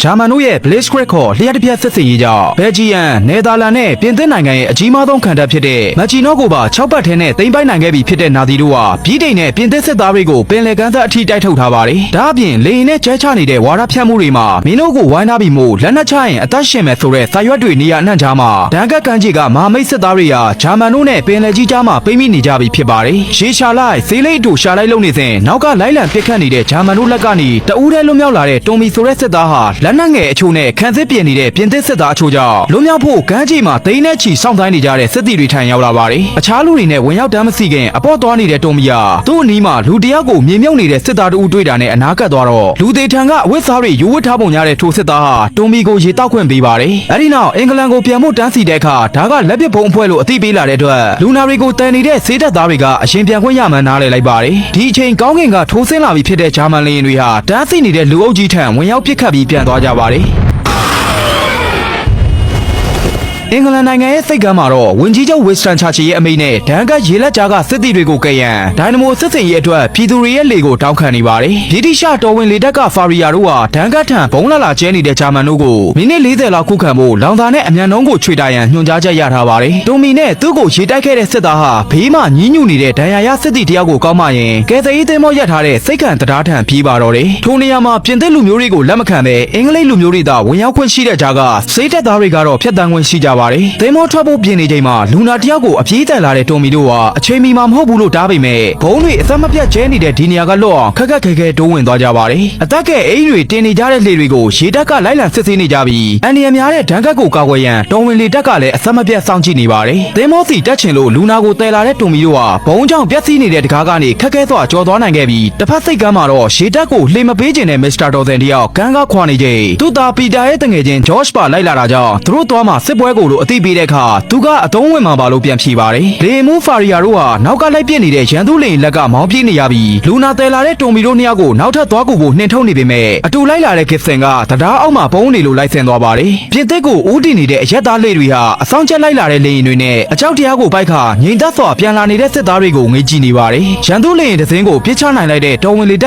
ဂျာမန်တို့ရဲ့ Blitzkrieg ခေါ်လျှက်တစ်ပြက်စစ်စင်ရေးကြောင့်ဘယ်ဂျီယံ၊နယ်သာလန်နဲ့ပြင်သစ်နိုင်ငံရဲ့အကြီးမားဆုံးခံတပ်ဖြစ်တဲ့မက်ချီနော့ကိုပါ6ပတ်ထဲနဲ့သိမ်းပိုက်နိုင်ခဲ့ပြီဖြစ်တဲ့နာသီတို့ဟာပြည်တိန်နဲ့ပြင်သစ်စစ်သားတွေကိုပင်လယ်ကမ်းစပ်အထိတိုက်ထုတ်ထားပါတယ်။ဒါအပြင်လေရင်နဲ့ကျဲချနေတဲ့ဝါဒဖြန့်မှုတွေမှာမင်းတို့ကိုဝိုင်းထားပြီးမို့လက်နက်ချရင်အသက်ရှင်မယ်ဆိုတဲ့စာရွက်တွေနေရာအနှံ့ကြားမှာဒဏ်ကက်ကမ်းခြေကမဟာမိတ်စစ်သားတွေဟာဂျာမန်တို့နဲ့ပင်လယ်ကြီးကြားမှာပိတ်မိနေကြပြီဖြစ်ပါတယ်။ရေရှာလိုက်ဆေးလိပ်တို့ရှာလိုက်လုံနေစဉ်နောက်ကလိုက်လံပစ်ခတ်နေတဲ့ဂျာမန်တို့လက်ကနေတအူးထဲလွတ်မြောက်လာတဲ့တွန်မီဆိုတဲ့စစ်သားဟာလက်နက်ငယ်အချို့နဲ့ခံစစ်ပြင်နေတဲ့ပြင်သစ်စစ်သားအချို့ကြောင့်လွတ်မြောက်ဖို့ကမ်းခြေမှာသိန်းနဲ့ချီစောင့်ဆိုင်းနေကြတဲ့စစ်သည်တွေထံရောက်လာပါတယ်။အခြားလူတွေနဲ့ဝင်ရောက်တမ်းမစီခင်အပေါ်သွားနေတဲ့တွန်မီဟာသူ့အနီးမှာလူတယောက်ကိုမြေမြုပ်နေတဲ့စစ်သားတို့တွေ့တာနဲ့အနားကပ်သွားတော့လူသေးထံကအဝတ်စားတွေယူဝတ်ထားပုံရတဲ့ထိုစစ်သားဟာတွန်မီကိုရေတောက်ခွင့်ပေးပါတယ်။အဲဒီနောက်အင်္ဂလန်ကိုပြန်ဖို့တန်းစီတဲ့အခါဒါကလက်ပစ်ဘုံအဖွဲ့လို့အသိပေးလာတဲ့အတွက်လူနာတွေကိုတန်နေတဲ့ဆေးတပ်သားတွေကအရင်ပြန်ခွင့်ရမှန်းနားလည်လိုက်ပါတယ်။ဒီအချိန်ကောင်းကင်ကထိုးဆင်းလာပြီဖြစ်တဲ့ဂျာမန်လေယာဉ်တွေဟာတန်းစီနေတဲ့လူအုပ်ကြီးထံဝင်ရောက်ပစ်ခတ်ပြီးပြန်သွားကြပါတယ်။အင်္ဂလန်နိုင်ငံရဲ့စိတ်ကမ်းမှာတော့ဝင်ကြီးချုပ်ဝစ်စတန်ချာချီရဲ့အမိန့်နဲ့ဒဏ်ကရေလက်ကြားကစစ်သည်တွေကိုကဲ့ရန်ဒိုင်နမိုစစ်စင်ရေးအတွက်ပြည်သူတွေရဲ့လေကိုတောင်းခံနေပါတယ်။ဗြိတိရှတော်ဝင်လေတပ်ကဖာရီယာတို့ဟာဒဏ်ကထံဘုံလာကျဲနေတဲ့ဂျာမန်တို့ကိုမိနစ်40လောက်ခုခံဖို့လောင်စာနဲ့အမြန်နှုံးကိုချွေတာရန်ညွှန်ကြားချက်ရထားပါတယ်။တွန်မီနဲ့သူ့ကိုရေတိုက်ခဲ့တဲ့စစ်သားဟာဘေးမှာညှဉ်းညူနေတဲ့ဒဏ်ရာရစစ်သည်တယောက်ကိုကောင်းမှရင်ကယ်ဆယ်ရေးသင်္ဘောရပ်ထားတဲ့စိတ်ခံတရားထံပြေးပါတော့တယ်။ထိုနေရာမှာပြင်သစ်လူမျိုးတွေကိုလက်မခံပဲအင်္ဂလိပ်လူမျိုးတွေသာဝင်ရောက်ခွင့်ရှိတဲ့ကြားကစိတ်သက်သားတွေကတော့ဖျက်တမ်းခွင့်ရှိကြပါတယ်။သင်္ဘောထွက်ဖို့ပြင်နေချိန်မှာလူနာတယောက်ကိုအပြေးတက်လာတဲ့တွန်မီတို့ဟာအချိန်မီမှမဟုတ်ဘူးလို့တားပေမဲ့ဘုံတွေအသက်မပြတ်ကျဲနေတဲ့ဒီနေရာကလွတ်အောင်ခက်ခက်ခဲခဲတိုးဝင်သွားကြပါတယ်။အသက်ကဲအိမ်တွေတင်နေကြတဲ့လှေတွေကိုရေတပ်ကလိုက်လံစစ်ဆေးနေကြပြီးအန်ဒီယံများတဲ့ဒဏ်ကက်ကိုကာကွယ်ရန်တော်ဝင်လေတပ်ကလည်းအသက်မပြတ်စောင့်ကြည့်နေပါတယ်။သင်္ဘောစီတက်ချင်လို့လူနာကိုတည်လာတဲ့တွန်မီတို့ဟာဘုံကြောင့်ပြက်စီးနေတဲ့တကားကနေခက်ခဲစွာကျော်သွားနိုင်ခဲ့ပြီးတစ်ဖက်စိတ်ကမ်းမှာတော့ရေတပ်ကိုလှေမပေးခြင်းနဲ့မစ္စတာဒေါ်ဆန်တယောက်ကန်းကားခွာနေချိန်သူ့သားပီတာရဲ့တငယ်ချင်းဂျော့ချ်ပါလိုက်လာတာကြောင့်သူတို့သွားမှာစစ်ပွဲကိုလို့အသိပေးတဲ့အခါသူကအသုံးဝင်မှာပါလို့ပြန်ဖြေပါတယ်။လေမူဖာရီယာတို့ဟာနောက်ကလိုက်ပြစ်နေတဲ့ရန်သူလေလက်ကမောင်းပြေးနေရပြီးလူနာတယ်လာတဲ့တွန်မီတို့နှစ်ယောက်ကိုနောက်ထပ်သွားကူဖို့နှင်ထုတ်နေပေမဲ့အတူလိုက်လာတဲ့ဂစ်ဆန်ကတရားအောက်မှာပုံနေလို့လိုက်ဆင်သွားပါတယ်။ပြင်သစ်ကိုဦးတည်နေတဲ့အရက်သားလေတွေဟာအဆောင်ချက်လိုက်လာတဲ့လေရင်တွေနဲ့အကြောက်တရားကိုပိုက်ခါငြိမ်သက်စွာပြန်လာနေတဲ့စစ်သားတွေကိုငေးကြည့်နေပါတယ်။ရန်သူလေရင်တစ်စင်းကိုပြစ်ချနိုင်လိုက်တဲ့တော်ဝင်လေတပ်